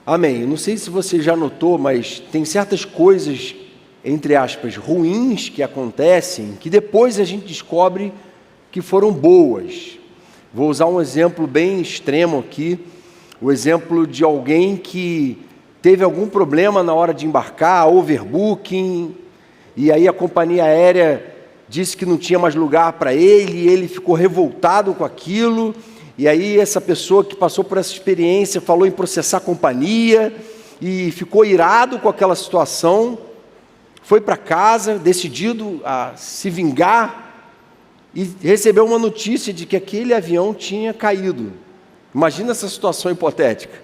Amém. Eu não sei se você já notou, mas tem certas coisas, entre aspas, ruins que acontecem, que depois a gente descobre que foram boas. Vou usar um exemplo bem extremo aqui, o exemplo de alguém que teve algum problema na hora de embarcar, overbooking, e aí a companhia aérea disse que não tinha mais lugar para ele, e ele ficou revoltado com aquilo, e aí essa pessoa que passou por essa experiência falou em processar a companhia, e ficou irado com aquela situação, foi para casa, decidido a se vingar, e recebeu uma notícia de que aquele avião tinha caído. Imagina essa situação hipotética.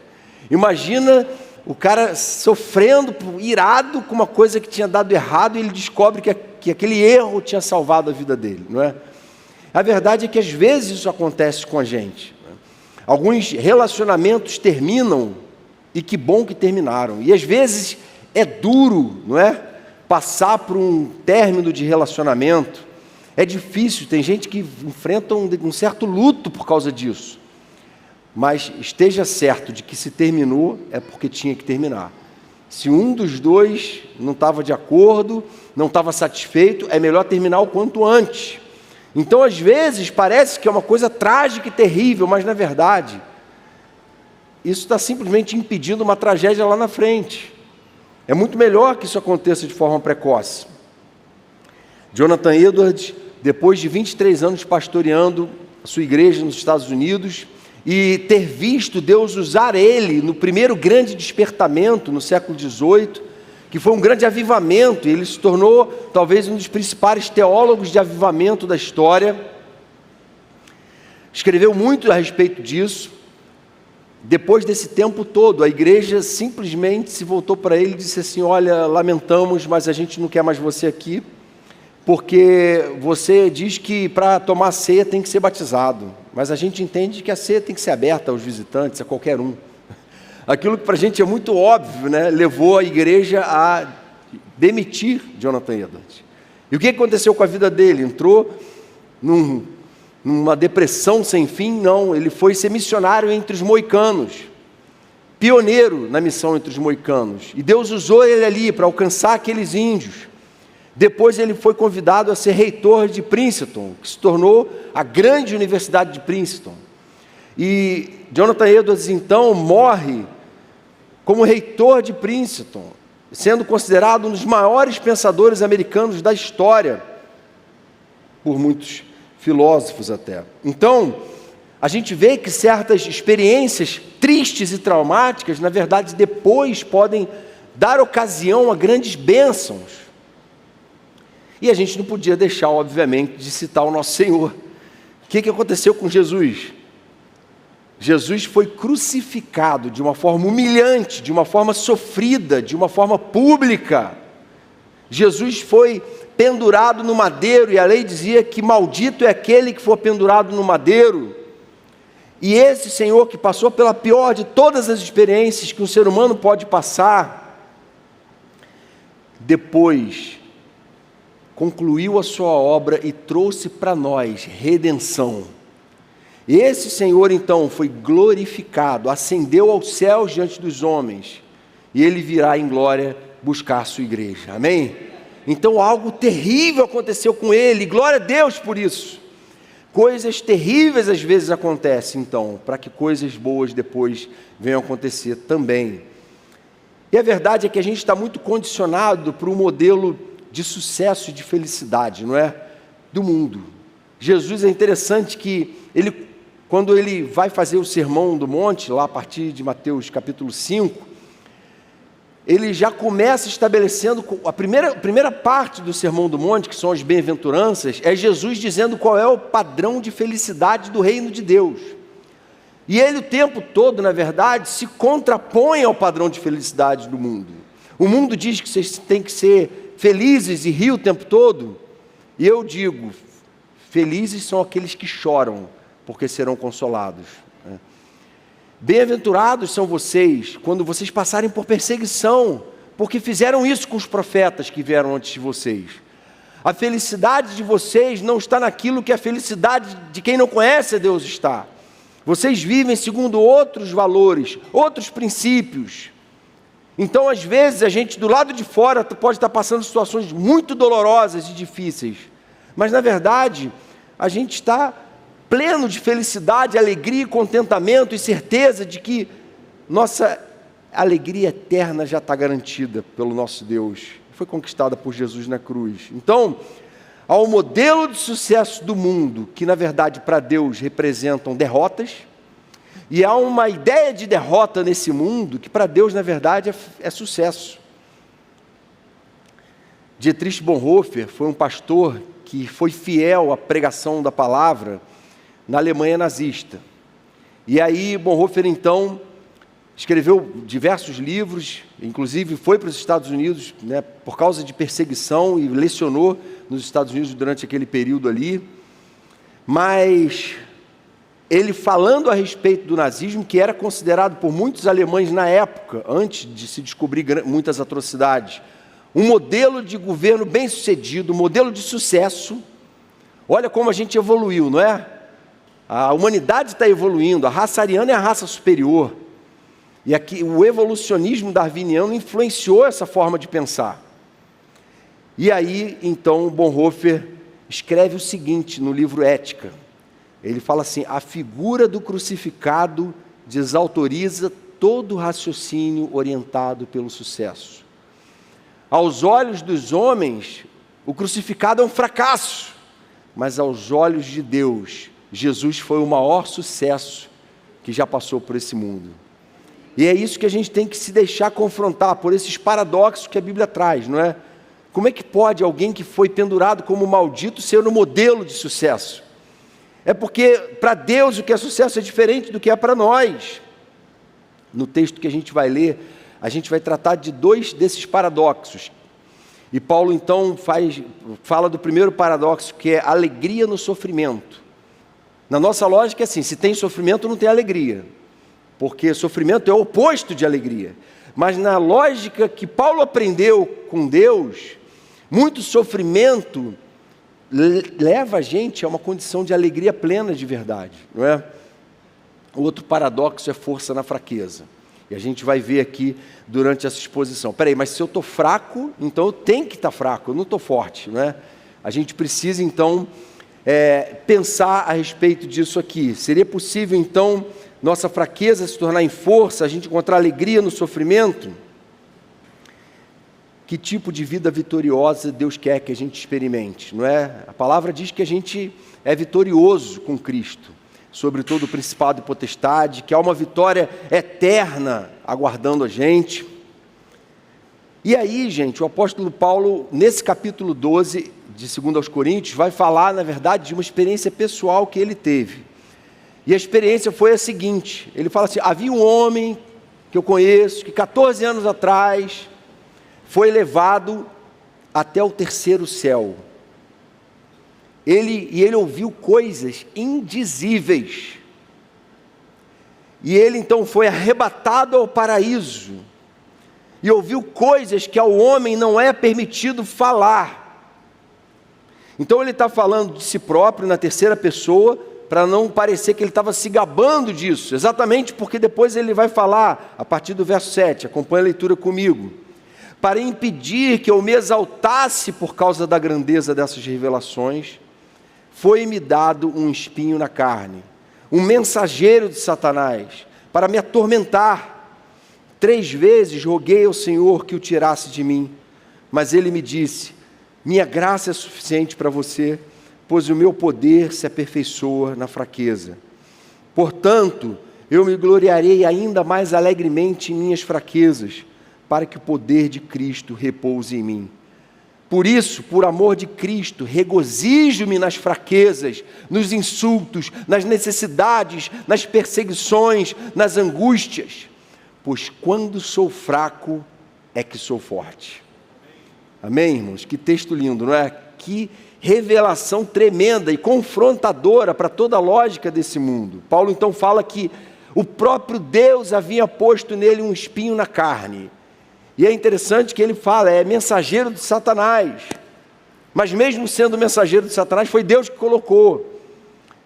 Imagina o cara sofrendo, irado com uma coisa que tinha dado errado, e ele descobre que aquele erro tinha salvado a vida dele, não é? A verdade é que às vezes isso acontece com a gente. Alguns relacionamentos terminam, e que bom que terminaram. E às vezes é duro, não é? Passar por um término de relacionamento. É difícil, tem gente que enfrenta um certo luto por causa disso. Mas esteja certo de que se terminou, é porque tinha que terminar. Se um dos dois não estava de acordo, não estava satisfeito, é melhor terminar o quanto antes. Então, às vezes, parece que é uma coisa trágica e terrível, mas, na verdade, isso está simplesmente impedindo uma tragédia lá na frente. É muito melhor que isso aconteça de forma precoce. Jonathan Edwards, depois de 23 anos pastoreando a sua igreja nos Estados Unidos, e ter visto Deus usar ele no primeiro grande despertamento no século XVIII, que foi um grande avivamento, e ele se tornou talvez um dos principais teólogos de avivamento da história, escreveu muito a respeito disso. Depois desse tempo todo, a igreja simplesmente se voltou para ele e disse assim: olha, lamentamos, mas a gente não quer mais você aqui, porque você diz que para tomar ceia tem que ser batizado, mas a gente entende que a ceia tem que ser aberta aos visitantes, a qualquer um. Aquilo que para a gente é muito óbvio, né? Levou a igreja a demitir Jonathan Edwards. E o que aconteceu com a vida dele? Entrou numa depressão sem fim? Não, ele foi ser missionário entre os moicanos, pioneiro na missão entre os moicanos, e Deus usou ele ali para alcançar aqueles índios. Depois ele foi convidado a ser reitor de Princeton, que se tornou a grande universidade de Princeton. E Jonathan Edwards, então, morre como reitor de Princeton, sendo considerado um dos maiores pensadores americanos da história, por muitos filósofos até. Então, a gente vê que certas experiências tristes e traumáticas, na verdade, depois podem dar ocasião a grandes bênçãos. E a gente não podia deixar, obviamente, de citar o nosso Senhor. O que aconteceu com Jesus? Jesus foi crucificado de uma forma humilhante, de uma forma sofrida, de uma forma pública. Jesus foi pendurado no madeiro, e a lei dizia que maldito é aquele que for pendurado no madeiro. E esse Senhor, que passou pela pior de todas as experiências que um ser humano pode passar, depois concluiu a sua obra e trouxe para nós redenção. Esse Senhor, então, foi glorificado, ascendeu aos céus diante dos homens, e Ele virá em glória buscar a sua igreja. Amém? Então, algo terrível aconteceu com Ele, glória a Deus por isso. Coisas terríveis às vezes acontecem, então, para que coisas boas depois venham a acontecer também. E a verdade é que a gente está muito condicionado por um modelo de sucesso e de felicidade, não é? Do mundo. Jesus, é interessante que quando ele vai fazer o Sermão do Monte, lá a partir de Mateus capítulo 5, ele já começa estabelecendo, a primeira parte do Sermão do Monte, que são as bem-aventuranças, é Jesus dizendo qual é o padrão de felicidade do reino de Deus. E ele o tempo todo, na verdade, se contrapõe ao padrão de felicidade do mundo. O mundo diz que vocês têm que ser felizes e rir o tempo todo, e eu digo, felizes são aqueles que choram, porque serão consolados. Bem-aventurados são vocês, quando vocês passarem por perseguição, porque fizeram isso com os profetas que vieram antes de vocês. A felicidade de vocês não está naquilo que a felicidade de quem não conhece a Deus está. Vocês vivem segundo outros valores, outros princípios. Então, às vezes, a gente do lado de fora pode estar passando situações muito dolorosas e difíceis, mas na verdade, a gente está pleno de felicidade, alegria, contentamento e certeza de que nossa alegria eterna já está garantida pelo nosso Deus, foi conquistada por Jesus na cruz. Então, há um modelo de sucesso do mundo, que na verdade para Deus representam derrotas, e há uma ideia de derrota nesse mundo, que para Deus na verdade é sucesso. Dietrich Bonhoeffer foi um pastor que foi fiel à pregação da palavra na Alemanha nazista. E aí Bonhoeffer então escreveu diversos livros, inclusive foi para os Estados Unidos, né, por causa de perseguição, e lecionou nos Estados Unidos durante aquele período ali. Mas ele falando a respeito do nazismo, que era considerado por muitos alemães na época, antes de se descobrir muitas atrocidades, um modelo de governo bem-sucedido, um modelo de sucesso. Olha como a gente evoluiu, não é? A humanidade está evoluindo, a raça ariana é a raça superior. E aqui o evolucionismo darwiniano influenciou essa forma de pensar. E aí, então, Bonhoeffer escreve o seguinte no livro Ética. Ele fala assim: a figura do crucificado desautoriza todo raciocínio orientado pelo sucesso. Aos olhos dos homens, o crucificado é um fracasso, mas aos olhos de Deus, Jesus foi o maior sucesso que já passou por esse mundo. E é isso que a gente tem que se deixar confrontar por esses paradoxos que a Bíblia traz, não é? Como é que pode alguém que foi pendurado como maldito ser um modelo de sucesso? É porque para Deus o que é sucesso é diferente do que é para nós. No texto que a gente vai ler, a gente vai tratar de dois desses paradoxos. E Paulo então fala do primeiro paradoxo, que é alegria no sofrimento. Na nossa lógica é assim: se tem sofrimento não tem alegria, porque sofrimento é o oposto de alegria. Mas na lógica que Paulo aprendeu com Deus, muito sofrimento leva a gente a uma condição de alegria plena de verdade, não é? O outro paradoxo é força na fraqueza. E a gente vai ver aqui durante essa exposição. Peraí, mas se eu estou fraco, então eu tenho que estar fraco, eu não estou forte, não é? A gente precisa então pensar a respeito disso aqui. Seria possível então nossa fraqueza se tornar em força, a gente encontrar alegria no sofrimento? Que tipo de vida vitoriosa Deus quer que a gente experimente, não é? A palavra diz que a gente é vitorioso com Cristo, sobre todo o principado e potestade, que há uma vitória eterna aguardando a gente. E aí, gente, o apóstolo Paulo, nesse capítulo 12 de 2 aos Coríntios, vai falar, na verdade, de uma experiência pessoal que ele teve. E a experiência foi a seguinte: ele fala assim: havia um homem que eu conheço, que 14 anos atrás foi levado até o terceiro céu. Ele ouviu coisas indizíveis. E ele então foi arrebatado ao paraíso. E ouviu coisas que ao homem não é permitido falar. Então ele está falando de si próprio na terceira pessoa, para não parecer que ele estava se gabando disso. Exatamente porque depois ele vai falar, a partir do verso 7, acompanha a leitura comigo. Para impedir que eu me exaltasse por causa da grandeza dessas revelações, foi-me dado um espinho na carne, um mensageiro de Satanás, para me atormentar. 3 vezes roguei ao Senhor que o tirasse de mim, mas ele me disse: minha graça é suficiente para você, pois o meu poder se aperfeiçoa na fraqueza. Portanto, eu me gloriarei ainda mais alegremente em minhas fraquezas, para que o poder de Cristo repouse em mim. Por isso, por amor de Cristo, regozijo-me nas fraquezas, nos insultos, nas necessidades, nas perseguições, nas angústias, pois quando sou fraco é que sou forte. Amém, irmãos? Que texto lindo, não é? Que revelação tremenda e confrontadora para toda a lógica desse mundo. Paulo então fala que o próprio Deus havia posto nele um espinho na carne. E é interessante que ele fala, é mensageiro de Satanás. Mas mesmo sendo mensageiro de Satanás, foi Deus que colocou.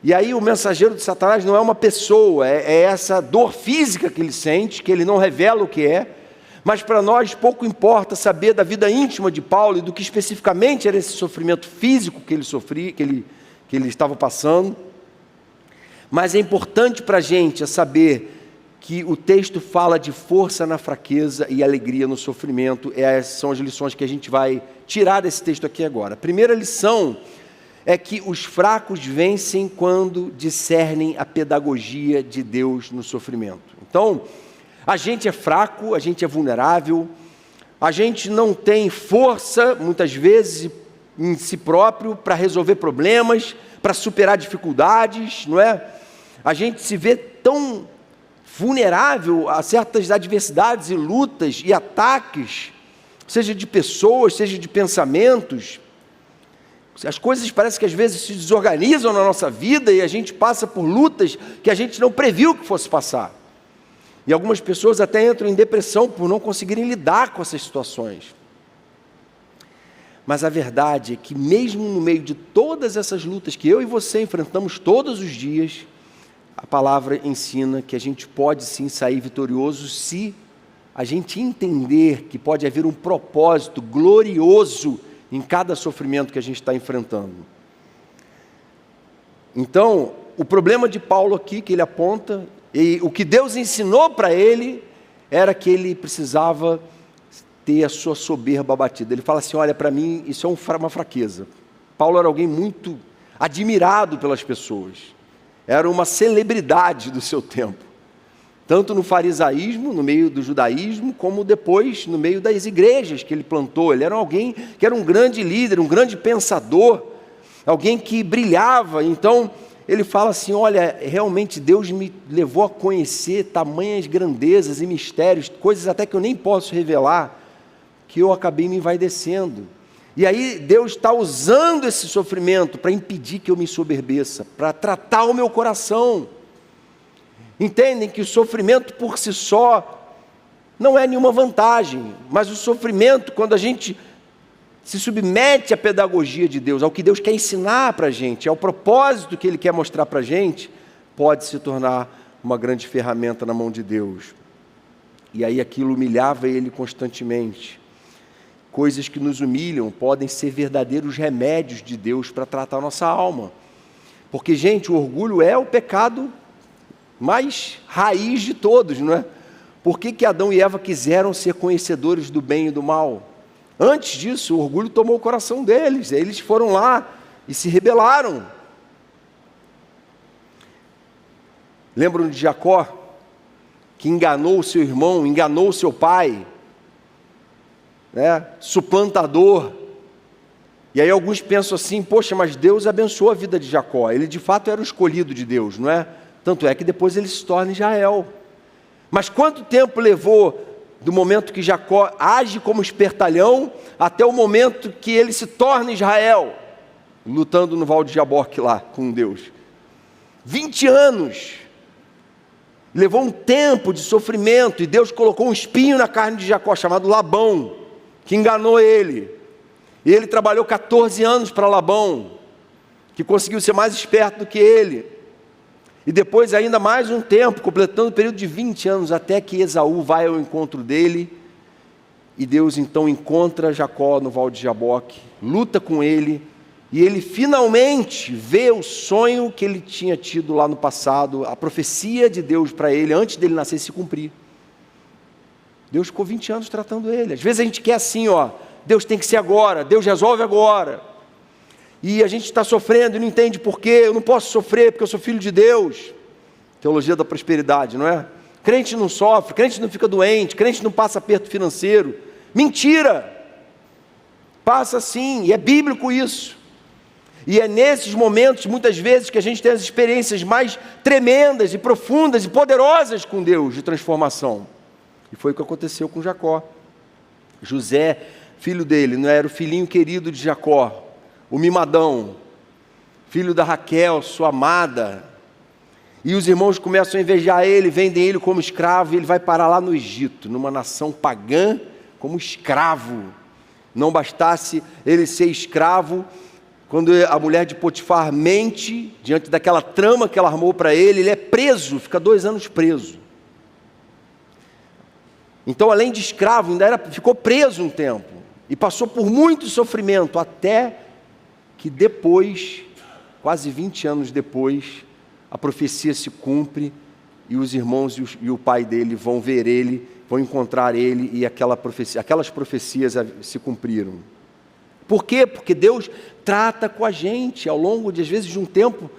E aí o mensageiro de Satanás não é uma pessoa, é essa dor física que ele sente, que ele não revela o que é, Mas para nós pouco importa saber da vida íntima de Paulo e do que especificamente era esse sofrimento físico que ele sofria, que ele estava passando. Mas é importante para a gente saber que o texto fala de força na fraqueza e alegria no sofrimento. Essas são as lições que a gente vai tirar desse texto aqui agora. A primeira lição é que os fracos vencem quando discernem a pedagogia de Deus no sofrimento. Então, a gente é fraco, a gente é vulnerável, a gente não tem força, muitas vezes, em si próprio para resolver problemas, para superar dificuldades, não é? A gente se vê tão vulnerável a certas adversidades e lutas e ataques, seja de pessoas, seja de pensamentos. As coisas parecem que às vezes se desorganizam na nossa vida e a gente passa por lutas que a gente não previu que fosse passar. E algumas pessoas até entram em depressão por não conseguirem lidar com essas situações. Mas a verdade é que mesmo no meio de todas essas lutas que eu e você enfrentamos todos os dias, a palavra ensina que a gente pode sim sair vitorioso se a gente entender que pode haver um propósito glorioso em cada sofrimento que a gente está enfrentando. Então, o problema de Paulo aqui, que ele aponta, e o que Deus ensinou para ele, era que ele precisava ter a sua soberba abatida. Ele fala assim, olha, para mim isso é uma fraqueza. Paulo era alguém muito admirado pelas pessoas. Era uma celebridade do seu tempo. Tanto no farisaísmo, no meio do judaísmo, como depois no meio das igrejas que ele plantou. Ele era alguém que era um grande líder, um grande pensador, alguém que brilhava. Então, ele fala assim, olha, realmente Deus me levou a conhecer tamanhas grandezas e mistérios, coisas até que eu nem posso revelar, que eu acabei me envaidecendo. E aí Deus está usando esse sofrimento para impedir que eu me ensoberbeça, para tratar o meu coração. Entendem que o sofrimento por si só não é nenhuma vantagem, mas o sofrimento, quando a gente se submete à pedagogia de Deus, ao que Deus quer ensinar para a gente, ao propósito que Ele quer mostrar para a gente, pode se tornar uma grande ferramenta na mão de Deus. E aí aquilo humilhava ele constantemente. Coisas que nos humilham podem ser verdadeiros remédios de Deus para tratar a nossa alma. Porque, gente, o orgulho é o pecado mais raiz de todos, não é? Por que Adão e Eva quiseram ser conhecedores do bem e do mal? Antes disso, o orgulho tomou o coração deles. Eles foram lá e se rebelaram. Lembram de Jacó, que enganou o seu irmão, enganou o seu pai, né? Suplantador. E aí alguns pensam assim, poxa, mas Deus abençoou a vida de Jacó. Ele de fato era o escolhido de Deus, não é? Tanto é que depois ele se torna Israel. Mas quanto tempo levou do momento que Jacó age como espertalhão até o momento que ele se torna Israel, lutando no Val de Jaboque lá com Deus? 20 anos. Levou um tempo de sofrimento e Deus colocou um espinho na carne de Jacó chamado Labão, que enganou ele. E ele trabalhou 14 anos para Labão, que conseguiu ser mais esperto do que ele. E depois ainda mais um tempo, completando o período de 20 anos, até que Esaú vai ao encontro dele, e Deus então encontra Jacó no Val de Jaboque, luta com ele, e ele finalmente vê o sonho que ele tinha tido lá no passado, a profecia de Deus para ele, antes dele nascer, se cumprir. Deus ficou 20 anos tratando ele. Às vezes a gente quer assim, ó, Deus tem que ser agora, Deus resolve agora. E a gente está sofrendo e não entende por quê. Eu não posso sofrer porque eu sou filho de Deus. Teologia da prosperidade, não é? Crente não sofre, crente não fica doente, crente não passa aperto financeiro. Mentira! Passa sim, e é bíblico isso. E é nesses momentos, muitas vezes, que a gente tem as experiências mais tremendas e profundas e poderosas com Deus de transformação. E foi o que aconteceu com Jacó. José, filho dele, não era o filhinho querido de Jacó, o mimadão, filho da Raquel, sua amada. E os irmãos começam a invejar ele, vendem ele como escravo, e ele vai parar lá no Egito, numa nação pagã, como escravo. Não bastasse ele ser escravo, quando a mulher de Potifar mente, diante daquela trama que ela armou para ele, ele é preso, fica 2 anos preso. Então, além de escravo, ficou preso um tempo e passou por muito sofrimento, até que depois, quase 20 anos depois, a profecia se cumpre e os irmãos e o pai dele vão ver ele, vão encontrar ele, e aquelas profecias se cumpriram. Por quê? Porque Deus trata com a gente ao longo, às vezes, de um tempo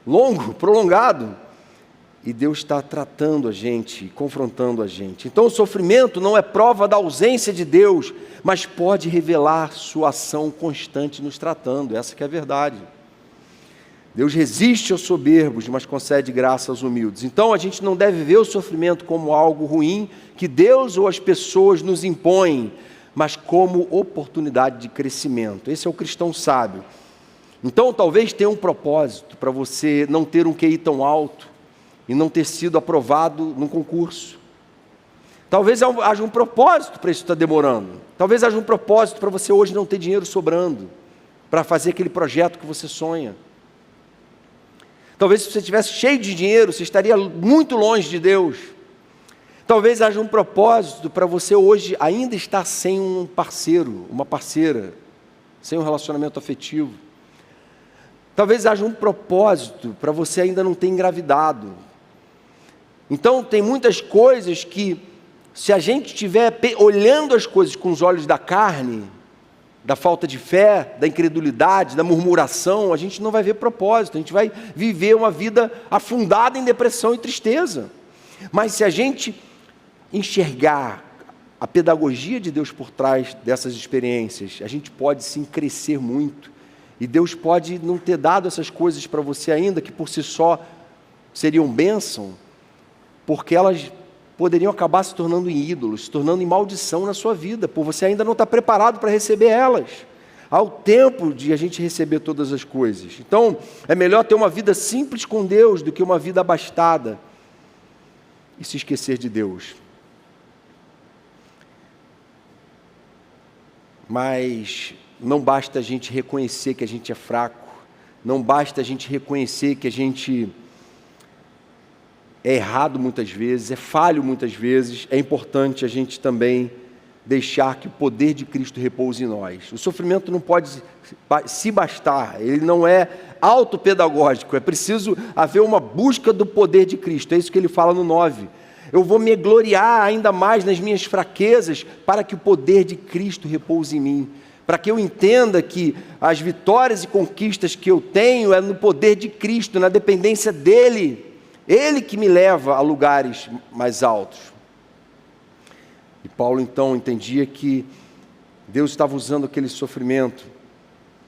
longo, prolongado, e Deus está tratando a gente, confrontando a gente. Então o sofrimento não é prova da ausência de Deus, mas pode revelar sua ação constante nos tratando. Essa que é a verdade. Deus resiste aos soberbos, mas concede graça aos humildes. Então a gente não deve ver o sofrimento como algo ruim que Deus ou as pessoas nos impõem, mas como oportunidade de crescimento. Esse é o cristão sábio. Então talvez tenha um propósito para você não ter um QI tão alto e não ter sido aprovado num concurso. Talvez haja um propósito para isso estar demorando. Talvez haja um propósito para você hoje não ter dinheiro sobrando para fazer aquele projeto que você sonha. Talvez se você estivesse cheio de dinheiro, você estaria muito longe de Deus. Talvez haja um propósito para você hoje ainda estar sem um parceiro, uma parceira, sem um relacionamento afetivo. Talvez haja um propósito para você ainda não ter engravidado. Então tem muitas coisas que, se a gente estiver olhando as coisas com os olhos da carne, da falta de fé, da incredulidade, da murmuração, a gente não vai ver propósito, a gente vai viver uma vida afundada em depressão e tristeza. Mas se a gente enxergar a pedagogia de Deus por trás dessas experiências, a gente pode sim crescer muito, e Deus pode não ter dado essas coisas para você ainda, que por si só seriam bênção, porque elas poderiam acabar se tornando em ídolos, se tornando em maldição na sua vida, por você ainda não estar preparado para receber elas. Há o tempo de a gente receber todas as coisas. Então, é melhor ter uma vida simples com Deus do que uma vida abastada e se esquecer de Deus. Mas não basta a gente reconhecer que a gente é fraco, não basta a gente reconhecer que a gente é errado muitas vezes, é falho muitas vezes. É importante a gente também deixar que o poder de Cristo repouse em nós. O sofrimento não pode se bastar, ele não é autopedagógico, é preciso haver uma busca do poder de Cristo. É isso que ele fala no 9. Eu vou me gloriar ainda mais nas minhas fraquezas, para que o poder de Cristo repouse em mim, para que eu entenda que as vitórias e conquistas que eu tenho é no poder de Cristo, na dependência dEle. Ele que me leva a lugares mais altos. E Paulo então entendia que Deus estava usando aquele sofrimento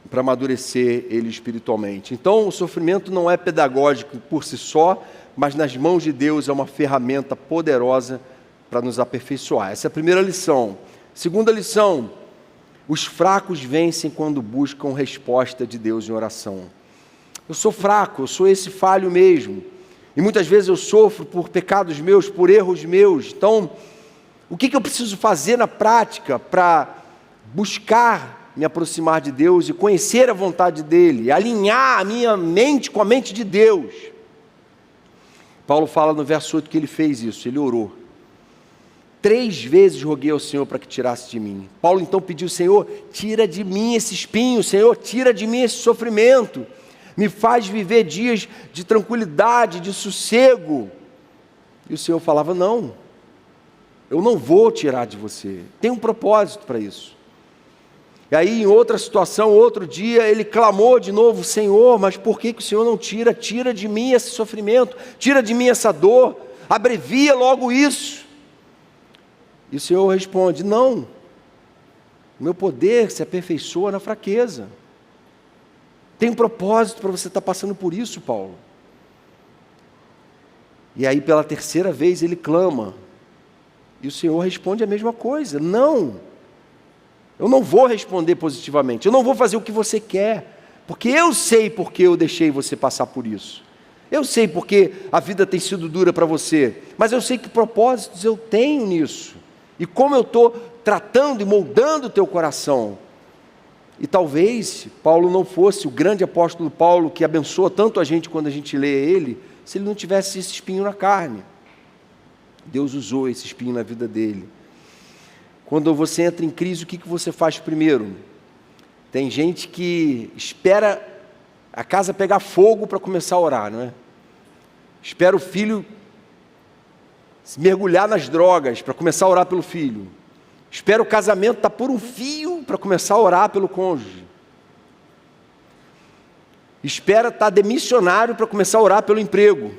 para amadurecer ele espiritualmente. Então o sofrimento não é pedagógico por si só, mas nas mãos de Deus é uma ferramenta poderosa para nos aperfeiçoar. Essa é a primeira lição. Segunda lição: os fracos vencem quando buscam resposta de Deus em oração. Eu sou fraco, eu sou esse falho mesmo. E muitas vezes eu sofro por pecados meus, por erros meus. Então, o que eu preciso fazer na prática para buscar me aproximar de Deus e conhecer a vontade dEle, alinhar a minha mente com a mente de Deus? Paulo fala no verso 8 que ele fez isso, ele orou. 3 vezes roguei ao Senhor para que tirasse de mim. Paulo então pediu: Senhor, tira de mim esse espinho, Senhor, tira de mim esse sofrimento. Me faz viver dias de tranquilidade, de sossego. E o Senhor falava: não, eu não vou tirar de você, tem um propósito para isso. E aí em outra situação, outro dia, ele clamou de novo: Senhor, mas por que o Senhor não tira? Tira de mim esse sofrimento, tira de mim essa dor, abrevia logo isso. E o Senhor responde: não, o meu poder se aperfeiçoa na fraqueza. Tem um propósito para você estar passando por isso, Paulo. E aí pela 3ª vez ele clama, e o Senhor responde a mesma coisa: não, eu não vou responder positivamente, eu não vou fazer o que você quer, porque eu sei porque eu deixei você passar por isso, eu sei porque a vida tem sido dura para você, mas eu sei que propósitos eu tenho nisso, e como eu estou tratando e moldando o teu coração. E talvez Paulo não fosse o grande apóstolo Paulo, que abençoa tanto a gente quando a gente lê ele, se ele não tivesse esse espinho na carne. Deus usou esse espinho na vida dele. Quando você entra em crise, o que você faz primeiro? Tem gente que espera a casa pegar fogo para começar a orar, não é? Espera o filho se mergulhar nas drogas para começar a orar pelo filho. Espera o casamento estar por um fio para começar a orar pelo cônjuge. Espera estar demissionário para começar a orar pelo emprego.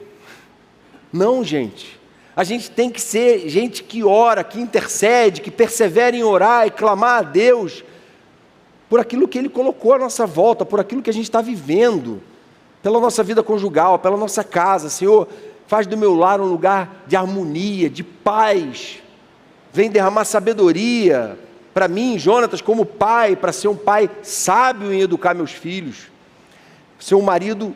Não, gente. A gente tem que ser gente que ora, que intercede, que persevera em orar e clamar a Deus por aquilo que Ele colocou à nossa volta, por aquilo que a gente está vivendo, pela nossa vida conjugal, pela nossa casa. Senhor, faz do meu lar um lugar de harmonia, de paz. Vem derramar sabedoria para mim, Jonatas, como pai, para ser um pai sábio em educar meus filhos. Ser um marido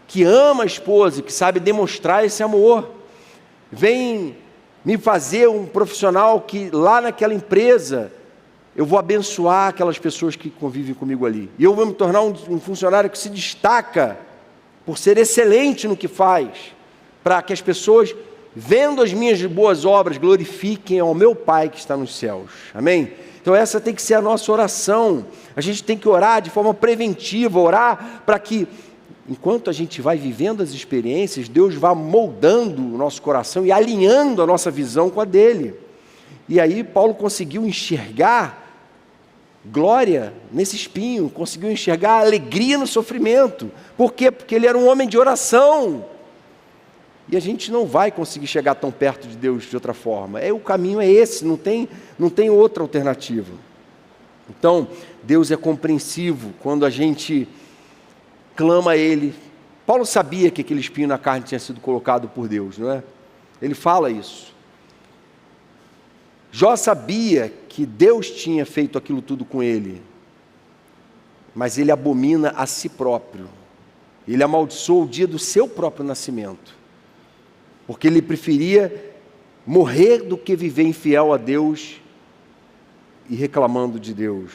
que ama a esposa, que sabe demonstrar esse amor. Vem me fazer um profissional que lá naquela empresa eu vou abençoar aquelas pessoas que convivem comigo ali. E eu vou me tornar um funcionário que se destaca por ser excelente no que faz, para que as pessoas, vendo as minhas boas obras, glorifiquem ao meu Pai que está nos céus. Amém? Então essa tem que ser a nossa oração. A gente tem que orar de forma preventiva, orar para que, enquanto a gente vai vivendo as experiências, Deus vá moldando o nosso coração e alinhando a nossa visão com a dele. E aí Paulo conseguiu enxergar glória nesse espinho, conseguiu enxergar alegria no sofrimento. Por quê? Porque ele era um homem de oração. E a gente não vai conseguir chegar tão perto de Deus de outra forma. O caminho é esse, não tem outra alternativa. Então, Deus é compreensivo quando a gente clama a Ele. Paulo sabia que aquele espinho na carne tinha sido colocado por Deus, não é? Ele fala isso. Jó sabia que Deus tinha feito aquilo tudo com ele, mas ele abomina a si próprio. Ele amaldiçoou o dia do seu próprio nascimento, porque ele preferia morrer do que viver infiel a Deus e reclamando de Deus.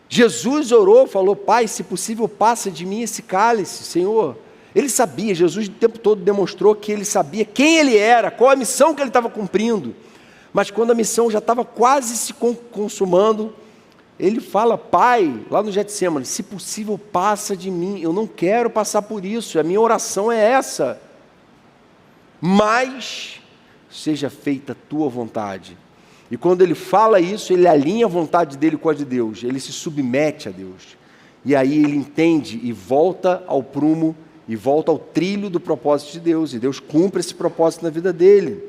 Jesus orou, falou: Pai, se possível, passa de mim esse cálice, Senhor. Ele sabia, Jesus o tempo todo demonstrou que ele sabia quem ele era, qual a missão que ele estava cumprindo. Mas quando a missão já estava quase se consumando, ele fala: Pai, lá no Getsemane, se possível, passa de mim. Eu não quero passar por isso, a minha oração é essa. Mas seja feita a tua vontade. E quando ele fala isso, ele alinha a vontade dele com a de Deus, ele se submete a Deus. E aí ele entende e volta ao prumo, e volta ao trilho do propósito de Deus, e Deus cumpre esse propósito na vida dele.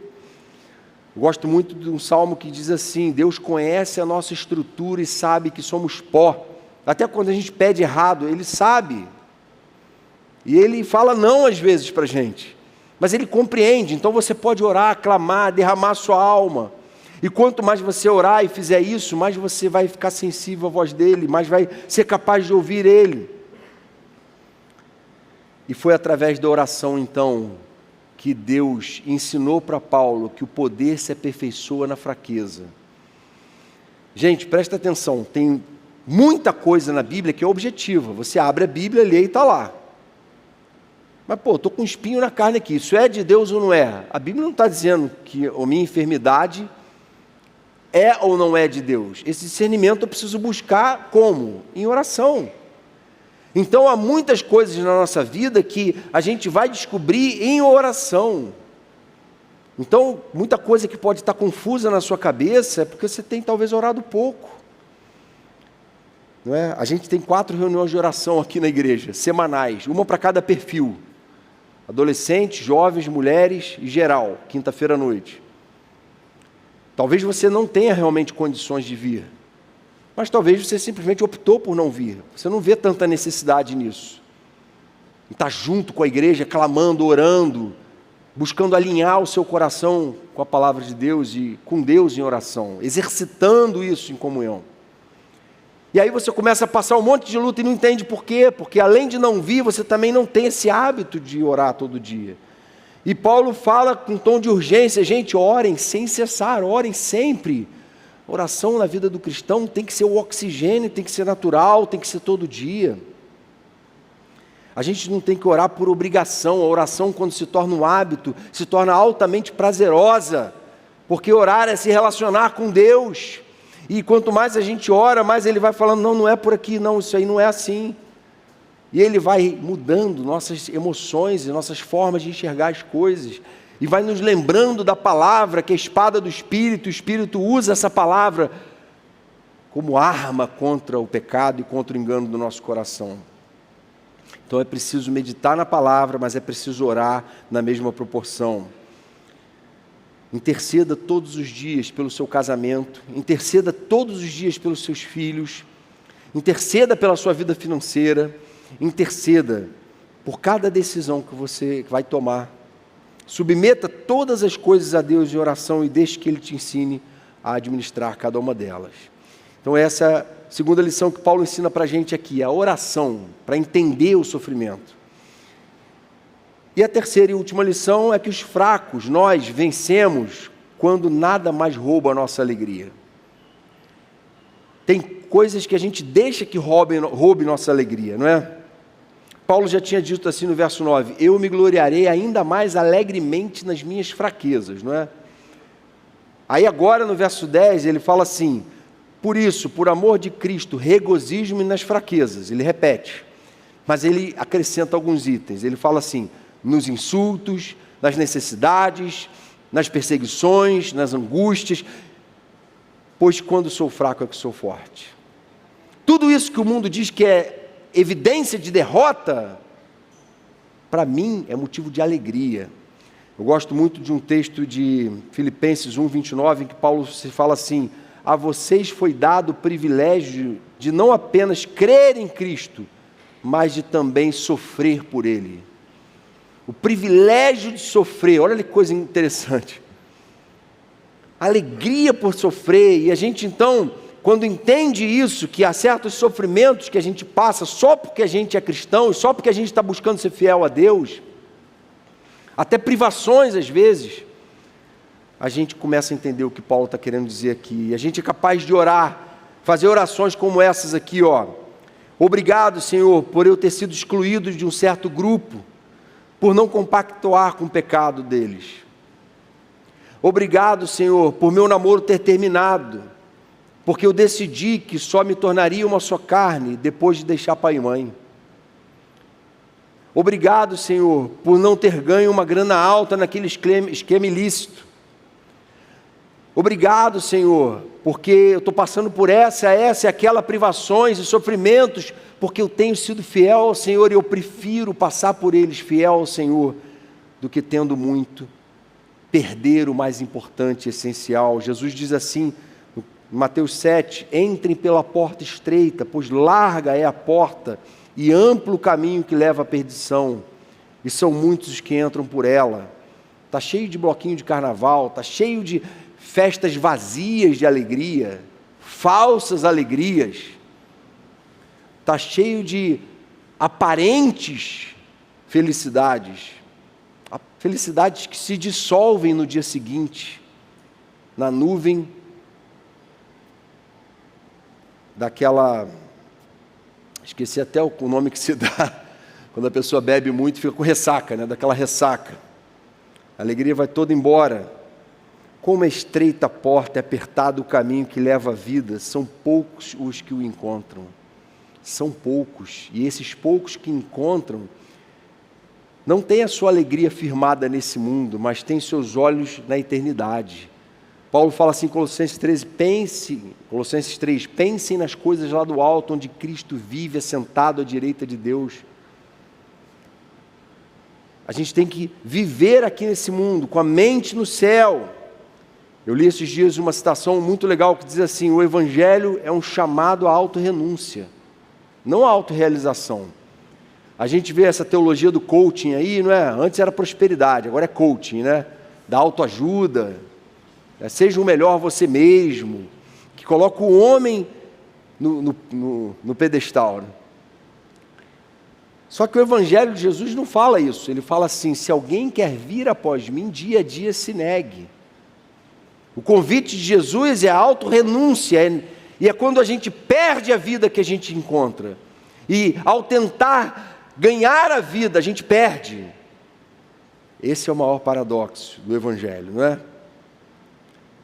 Eu gosto muito de um salmo que diz assim: Deus conhece a nossa estrutura e sabe que somos pó. Até quando a gente pede errado, Ele sabe. E Ele fala não às vezes para a gente, mas Ele compreende. Então você pode orar, clamar, derramar a sua alma. E quanto mais você orar e fizer isso, mais você vai ficar sensível à voz dEle, mais vai ser capaz de ouvir Ele. E foi através da oração, então, que Deus ensinou para Paulo que o poder se aperfeiçoa na fraqueza. Gente, presta atenção, tem muita coisa na Bíblia que é objetiva. Você abre a Bíblia, lê e está lá. Mas, estou com um espinho na carne aqui, isso é de Deus ou não é? A Bíblia não está dizendo que a minha enfermidade é ou não é de Deus. Esse discernimento eu preciso buscar como? Em oração. Então há muitas coisas na nossa vida que a gente vai descobrir em oração. Então, muita coisa que pode estar confusa na sua cabeça é porque você tem talvez orado pouco. Não é? A gente tem 4 reuniões de oração aqui na igreja, semanais, uma para cada perfil. Adolescentes, jovens, mulheres e geral, quinta-feira à noite. Talvez você não tenha realmente condições de vir, mas talvez você simplesmente optou por não vir. Você não vê tanta necessidade nisso. E está junto com a igreja, clamando, orando, buscando alinhar o seu coração com a palavra de Deus e com Deus em oração, exercitando isso em comunhão. E aí você começa a passar um monte de luta e não entende por quê, porque além de não vir, você também não tem esse hábito de orar todo dia. E Paulo fala com tom de urgência: gente, orem sem cessar, orem sempre. Oração na vida do cristão tem que ser o oxigênio, tem que ser natural, tem que ser todo dia. A gente não tem que orar por obrigação. A oração, quando se torna um hábito, se torna altamente prazerosa, porque orar é se relacionar com Deus. E quanto mais a gente ora, mais Ele vai falando, não, não é por aqui, não, isso aí não é assim. E Ele vai mudando nossas emoções e nossas formas de enxergar as coisas. E vai nos lembrando da palavra, que é a espada do Espírito. O Espírito usa essa palavra como arma contra o pecado e contra o engano do nosso coração. Então é preciso meditar na palavra, mas é preciso orar na mesma proporção. Interceda todos os dias pelo seu casamento, interceda todos os dias pelos seus filhos, interceda pela sua vida financeira, interceda por cada decisão que você vai tomar. Submeta todas as coisas a Deus em oração e deixe que Ele te ensine a administrar cada uma delas. Então essa é a segunda lição que Paulo ensina para a gente aqui, a oração, para entender o sofrimento. E a terceira e última lição é que os fracos, nós vencemos quando nada mais rouba a nossa alegria. Tem coisas que a gente deixa que roube nossa alegria, não é? Paulo já tinha dito assim no verso 9, eu me gloriarei ainda mais alegremente nas minhas fraquezas, não é? Aí agora no verso 10 ele fala assim, por isso, por amor de Cristo, regozijo-me nas fraquezas, ele repete, mas ele acrescenta alguns itens, ele fala assim, nos insultos, nas necessidades, nas perseguições, nas angústias, pois quando sou fraco é que sou forte. Tudo isso que o mundo diz que é evidência de derrota, para mim é motivo de alegria. Eu gosto muito de um texto de Filipenses 1:29, em que Paulo se fala assim, a vocês foi dado o privilégio de não apenas crer em Cristo, mas de também sofrer por Ele. O privilégio de sofrer, olha que coisa interessante. Alegria por sofrer, e a gente então, quando entende isso, que há certos sofrimentos que a gente passa só porque a gente é cristão, e só porque a gente está buscando ser fiel a Deus, até privações às vezes, a gente começa a entender o que Paulo está querendo dizer aqui, e a gente é capaz de orar, fazer orações como essas aqui, ó. Obrigado, Senhor, por eu ter sido excluído de um certo grupo, por não compactuar com o pecado deles. Obrigado, Senhor, por meu namoro ter terminado, porque eu decidi que só me tornaria uma só carne depois de deixar pai e mãe. Obrigado, Senhor, por não ter ganho uma grana alta naquele esquema ilícito. Obrigado, Senhor, porque eu estou passando por essa e aquela privações e sofrimentos, porque eu tenho sido fiel ao Senhor e eu prefiro passar por eles fiel ao Senhor, do que tendo muito, perder o mais importante e essencial. Jesus diz assim, em Mateus 7, entrem pela porta estreita, pois larga é a porta e amplo o caminho que leva à perdição, e são muitos os que entram por ela. Está cheio de bloquinho de carnaval, está cheio de festas vazias de alegria, falsas alegrias, está cheio de aparentes felicidades, felicidades que se dissolvem no dia seguinte, na nuvem daquela, esqueci até o nome que se dá, quando a pessoa bebe muito e fica com ressaca, né? Daquela ressaca, a alegria vai toda embora. Como é estreita a porta, é apertado o caminho que leva à vida, são poucos os que o encontram. São poucos, e esses poucos que encontram, não têm a sua alegria firmada nesse mundo, mas têm seus olhos na eternidade. Paulo fala assim em Colossenses 3, pensem nas coisas lá do alto, onde Cristo vive assentado à direita de Deus. A gente tem que viver aqui nesse mundo, com a mente no céu. Eu li esses dias uma citação muito legal que diz assim, o Evangelho é um chamado à autorrenúncia, não à autorrealização. A gente vê essa teologia do coaching aí, não é? Antes era prosperidade, agora é coaching, né? Da autoajuda, seja o melhor você mesmo, que coloca o homem no pedestal, né? Só que o Evangelho de Jesus não fala isso, ele fala assim, se alguém quer vir após mim, dia a dia se negue. O convite de Jesus é a autorrenúncia, e é quando a gente perde a vida que a gente encontra. E ao tentar ganhar a vida, a gente perde. Esse é o maior paradoxo do Evangelho, não é?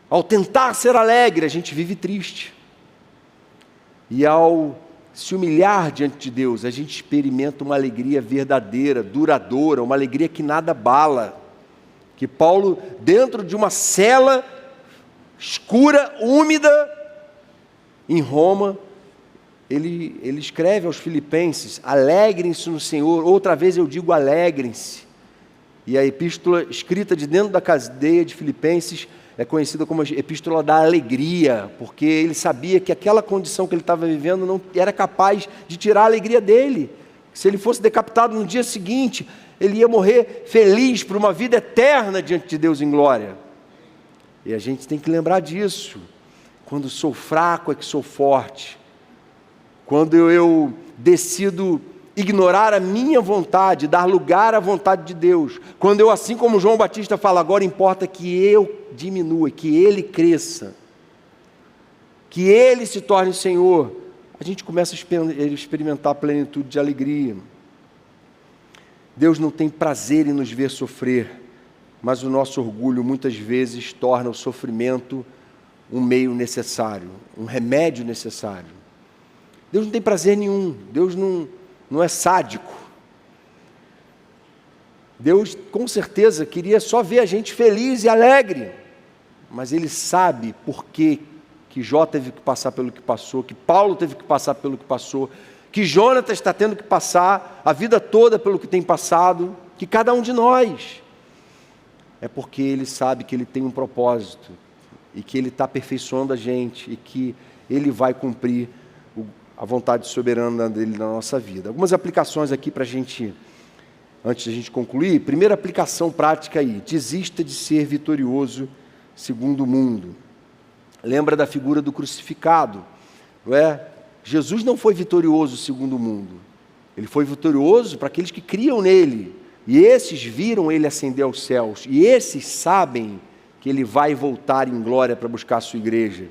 Ao tentar ser alegre, a gente vive triste. E ao se humilhar diante de Deus, a gente experimenta uma alegria verdadeira, duradoura, uma alegria que nada abala. Que Paulo, dentro de uma cela escura, úmida, em Roma, ele escreve aos filipenses: alegrem-se no Senhor. Outra vez eu digo, alegrem-se. E a epístola escrita de dentro da cadeia de Filipenses é conhecida como a epístola da alegria, porque ele sabia que aquela condição que ele estava vivendo não era capaz de tirar a alegria dele. Se ele fosse decapitado no dia seguinte, ele ia morrer feliz por uma vida eterna diante de Deus em glória. E a gente tem que lembrar disso. Quando sou fraco é que sou forte. Quando eu decido ignorar a minha vontade, dar lugar à vontade de Deus. Quando eu, assim como João Batista fala, agora importa que eu diminua, que Ele cresça, que Ele se torne o Senhor, a gente começa a experimentar a plenitude de alegria. Deus não tem prazer em nos ver sofrer, mas o nosso orgulho muitas vezes torna o sofrimento um meio necessário, um remédio necessário. Deus não tem prazer nenhum, Deus não é sádico. Deus, com certeza, queria só ver a gente feliz e alegre, mas Ele sabe por que Jó teve que passar pelo que passou, que Paulo teve que passar pelo que passou, que Jonatas está tendo que passar a vida toda pelo que tem passado, que cada um de nós. É porque Ele sabe que Ele tem um propósito, e que Ele está aperfeiçoando a gente, e que Ele vai cumprir a vontade soberana dele na nossa vida. Algumas aplicações aqui para a gente, antes de a gente concluir. Primeira aplicação prática aí: desista de ser vitorioso segundo o mundo. Lembra da figura do crucificado, não é? Jesus não foi vitorioso segundo o mundo. Ele foi vitorioso para aqueles que criam nele. E esses viram ele ascender aos céus. E esses sabem que ele vai voltar em glória para buscar a sua igreja.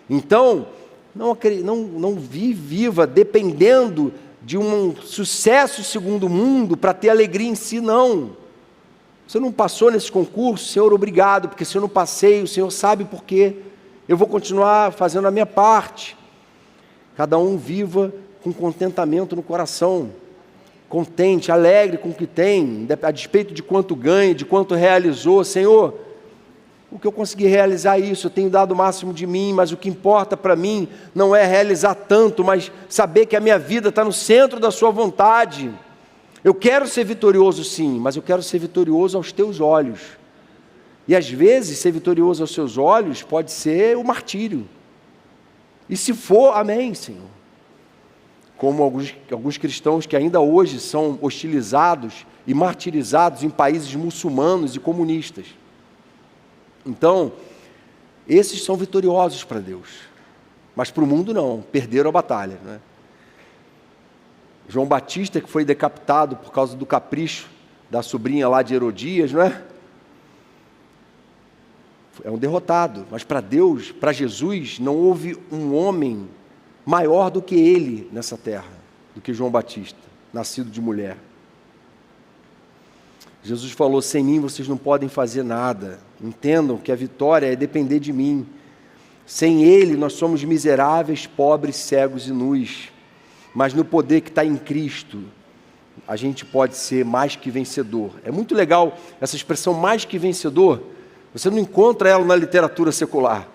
Então, não viva dependendo de um sucesso segundo o mundo para ter alegria em si, não. Você não passou nesse concurso, Senhor, obrigado, porque se eu não passei, o Senhor sabe por quê. Eu vou continuar fazendo a minha parte. Cada um viva com contentamento no coração, contente, alegre com o que tem, a despeito de quanto ganha, de quanto realizou. Senhor, o que eu consegui realizar isso, eu tenho dado o máximo de mim, mas o que importa para mim não é realizar tanto, mas saber que a minha vida está no centro da sua vontade. Eu quero ser vitorioso sim, mas eu quero ser vitorioso aos teus olhos. E às vezes ser vitorioso aos seus olhos pode ser o martírio. E se for, amém, Senhor. Como alguns cristãos que ainda hoje são hostilizados e martirizados em países muçulmanos e comunistas. Então, esses são vitoriosos para Deus, mas para o mundo não, perderam a batalha, né? João Batista, que foi decapitado por causa do capricho da sobrinha lá de Herodias, não é? É um derrotado, mas para Deus, para Jesus, não houve um homem maior do que ele nessa terra, do que João Batista, nascido de mulher. Jesus falou: sem mim vocês não podem fazer nada. Entendam que a vitória é depender de mim. Sem Ele nós somos miseráveis, pobres, cegos e nus. Mas no poder que está em Cristo, a gente pode ser mais que vencedor. É muito legal essa expressão mais que vencedor. Você não encontra ela na literatura secular.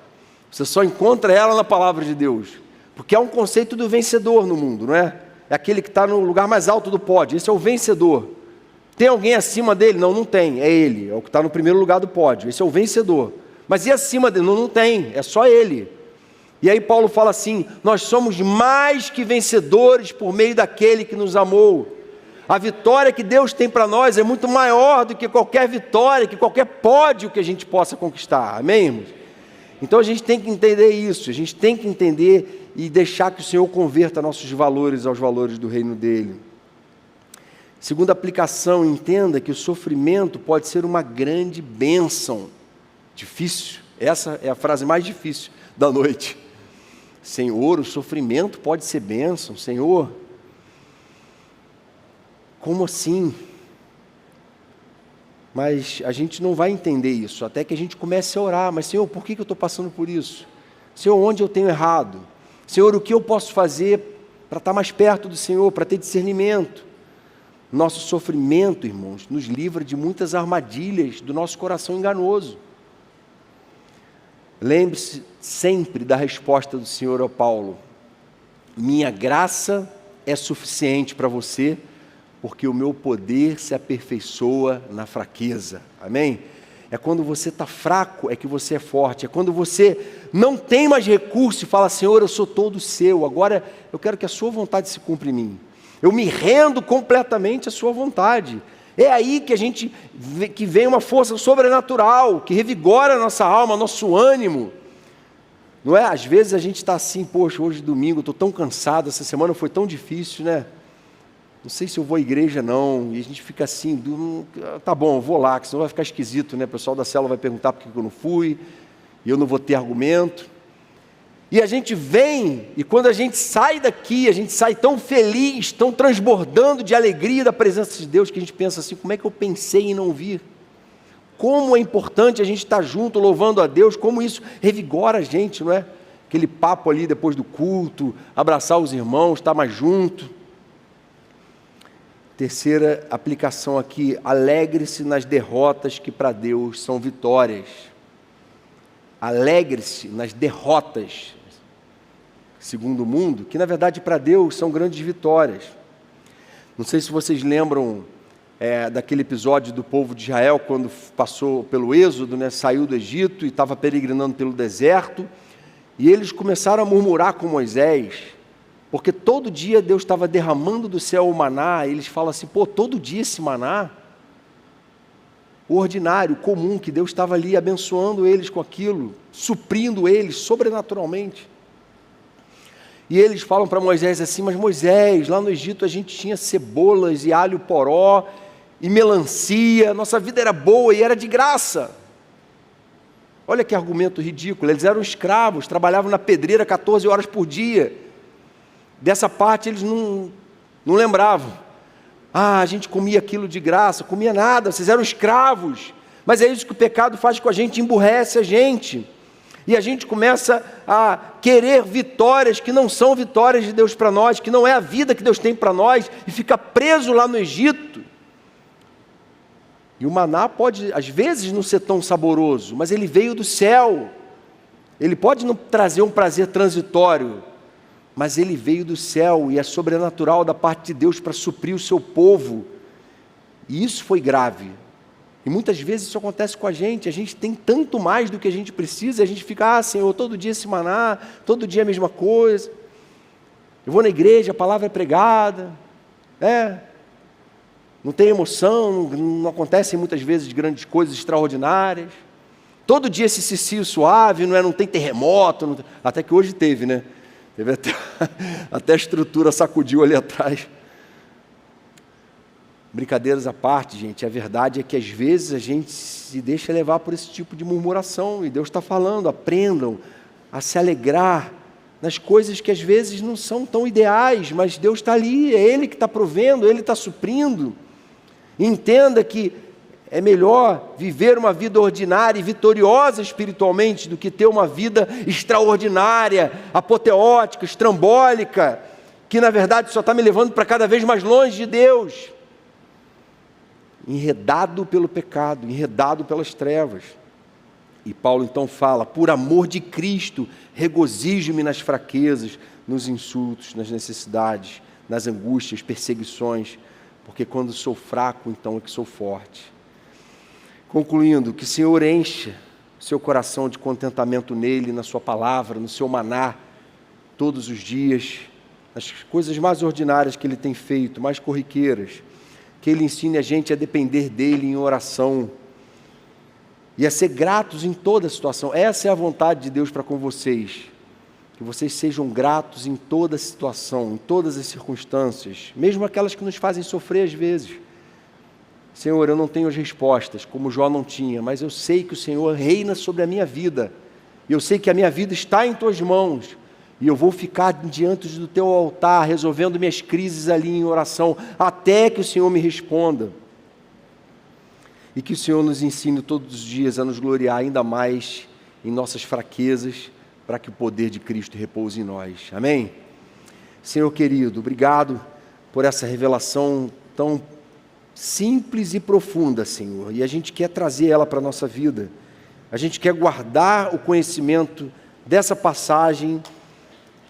Você só encontra ela na palavra de Deus. Porque há um conceito do vencedor no mundo, não é? É aquele que está no lugar mais alto do pódio. Esse é o vencedor. Tem alguém acima dele? Não, não tem. É ele, é o que está no primeiro lugar do pódio. Esse é o vencedor. Mas e acima dele? Não, não tem. É só ele. E aí Paulo fala assim: nós somos mais que vencedores por meio daquele que nos amou. A vitória que Deus tem para nós é muito maior do que qualquer vitória, que qualquer pódio que a gente possa conquistar. Amém, irmãos? Então a gente tem que entender isso. A gente tem que entender e deixar que o Senhor converta nossos valores aos valores do reino dele. Segunda aplicação: entenda que o sofrimento pode ser uma grande bênção. Difícil, essa é a frase mais difícil da noite. Senhor, o sofrimento pode ser bênção, Senhor. Como assim? Mas a gente não vai entender isso, até que a gente comece a orar. Mas, Senhor, por que eu estou passando por isso? Senhor, onde eu tenho errado? Senhor, o que eu posso fazer para estar mais perto do Senhor, para ter discernimento? Nosso sofrimento, irmãos, nos livra de muitas armadilhas do nosso coração enganoso. Lembre-se sempre da resposta do Senhor ao Paulo: minha graça é suficiente para você, porque o meu poder se aperfeiçoa na fraqueza. Amém? É quando você está fraco, é que você é forte. É quando você não tem mais recurso e fala: Senhor, eu sou todo seu, agora eu quero que a sua vontade se cumpra em mim. Eu me rendo completamente à sua vontade. É aí que vem uma força sobrenatural, que revigora a nossa alma, nosso ânimo. Não é? Às vezes a gente está assim: poxa, hoje é domingo, estou tão cansado, essa semana foi tão difícil, né? Não sei se eu vou à igreja não, e a gente fica assim, tá bom, eu vou lá, que senão vai ficar esquisito, né? O pessoal da célula vai perguntar por que eu não fui, e eu não vou ter argumento. E a gente vem, e quando a gente sai daqui, a gente sai tão feliz, tão transbordando de alegria da presença de Deus, que a gente pensa assim: como é que eu pensei em não vir? Como é importante a gente estar junto, louvando a Deus, como isso revigora a gente, não é? Aquele papo ali depois do culto, abraçar os irmãos, estar mais junto. Terceira aplicação aqui: alegre-se nas derrotas que para Deus são vitórias. Alegre-se nas derrotas, segundo o mundo, que na verdade para Deus são grandes vitórias. Não sei se vocês lembram daquele episódio do povo de Israel, quando passou pelo Êxodo, né, saiu do Egito e estava peregrinando pelo deserto, e eles começaram a murmurar com Moisés, porque todo dia Deus estava derramando do céu o maná, e eles falam assim: pô, todo dia esse maná, o ordinário, comum, que Deus estava ali abençoando eles com aquilo, suprindo eles sobrenaturalmente. E eles falam para Moisés assim: mas Moisés, lá no Egito a gente tinha cebolas e alho poró e melancia, nossa vida era boa e era de graça. Olha que argumento ridículo, eles eram escravos, trabalhavam na pedreira 14 horas por dia. Dessa parte eles não lembravam. Ah, a gente comia aquilo de graça, comia nada, vocês eram escravos. Mas é isso que o pecado faz com a gente, emburrece a gente. E a gente começa a querer vitórias que não são vitórias de Deus para nós, que não é a vida que Deus tem para nós, e fica preso lá no Egito. E o maná pode, às vezes, não ser tão saboroso, mas ele veio do céu. Ele pode não trazer um prazer transitório, mas ele veio do céu e é sobrenatural da parte de Deus para suprir o seu povo. E isso foi grave. E muitas vezes isso acontece com a gente tem tanto mais do que a gente precisa, e a gente fica: ah, Senhor, todo dia esse maná, todo dia a mesma coisa. Eu vou na igreja, a palavra é pregada, não tem emoção, não acontecem muitas vezes grandes coisas extraordinárias. Todo dia esse cicio suave, não tem terremoto, até que hoje teve, né? Teve até a estrutura sacudiu ali atrás. Brincadeiras à parte, gente, a verdade é que às vezes a gente se deixa levar por esse tipo de murmuração, e Deus está falando: aprendam a se alegrar nas coisas que às vezes não são tão ideais, mas Deus está ali, é Ele que está provendo, Ele está suprindo. E entenda que é melhor viver uma vida ordinária e vitoriosa espiritualmente do que ter uma vida extraordinária, apoteótica, estrambólica, que na verdade só está me levando para cada vez mais longe de Deus. Enredado pelo pecado, enredado pelas trevas. E Paulo então fala: por amor de Cristo, regozijo-me nas fraquezas, nos insultos, nas necessidades, nas angústias, perseguições, porque quando sou fraco, então é que sou forte. Concluindo, que o Senhor encha seu coração de contentamento nele, na sua palavra, no seu maná, todos os dias, as coisas mais ordinárias que Ele tem feito, mais corriqueiras, que Ele ensine a gente a depender dEle em oração, e a ser gratos em toda a situação. Essa é a vontade de Deus para com vocês, que vocês sejam gratos em toda a situação, em todas as circunstâncias, mesmo aquelas que nos fazem sofrer às vezes. Senhor, eu não tenho as respostas, como Jó não tinha, mas eu sei que o Senhor reina sobre a minha vida, e eu sei que a minha vida está em Tuas mãos, e eu vou ficar diante do teu altar, resolvendo minhas crises ali em oração, até que o Senhor me responda. E que o Senhor nos ensine todos os dias a nos gloriar ainda mais em nossas fraquezas, para que o poder de Cristo repouse em nós. Amém? Senhor querido, obrigado por essa revelação tão simples e profunda, Senhor. E a gente quer trazer ela para a nossa vida. A gente quer guardar o conhecimento dessa passagem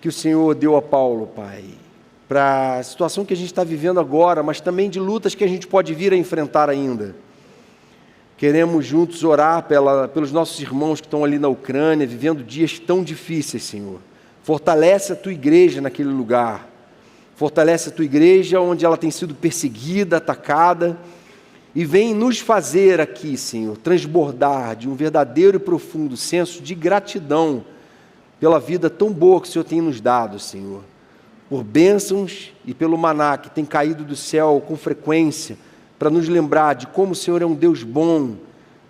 que o Senhor deu a Paulo, Pai, para a situação que a gente está vivendo agora, mas também de lutas que a gente pode vir a enfrentar ainda. Queremos juntos orar pelos nossos irmãos que estão ali na Ucrânia, vivendo dias tão difíceis, Senhor. Fortalece a Tua igreja naquele lugar. Fortalece a Tua igreja onde ela tem sido perseguida, atacada. E vem nos fazer aqui, Senhor, transbordar de um verdadeiro e profundo senso de gratidão pela vida tão boa que o Senhor tem nos dado, Senhor. Por bênçãos e pelo maná que tem caído do céu com frequência, para nos lembrar de como o Senhor é um Deus bom,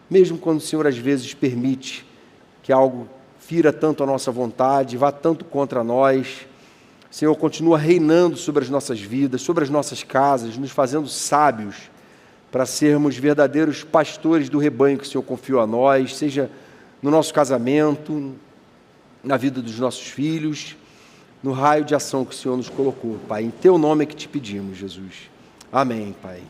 mesmo quando o Senhor às vezes permite que algo fira tanto a nossa vontade, vá tanto contra nós. O Senhor continua reinando sobre as nossas vidas, sobre as nossas casas, nos fazendo sábios para sermos verdadeiros pastores do rebanho que o Senhor confiou a nós, seja no nosso casamento, na vida dos nossos filhos, no raio de ação que o Senhor nos colocou, Pai. Em Teu nome é que te pedimos, Jesus. Amém, Pai.